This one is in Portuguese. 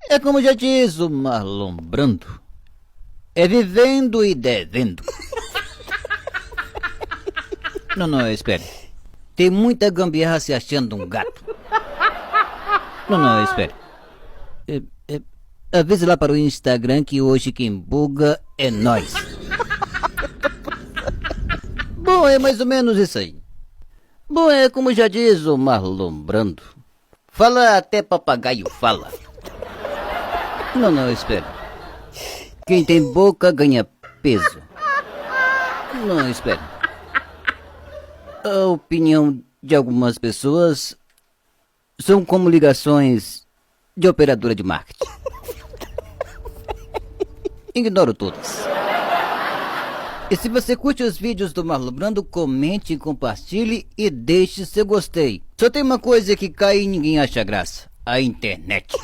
É como já diz o Marlon Brando. É vivendo e devendo. Não, espere. Tem muita gambiarra se achando um gato. Não, espere. Avise lá para o Instagram que hoje quem buga é nós. Bom, é mais ou menos isso aí. Bom, é como já diz o Marlon Brando. Fala até papagaio fala. Não, espere. Quem tem boca ganha peso. Não, espere. A opinião de algumas pessoas são como ligações de operadora de marketing. Ignoro todas. E se você curte os vídeos do Marlon Brando, comente, compartilhe e deixe seu gostei. Só tem uma coisa que cai e ninguém acha graça: a internet.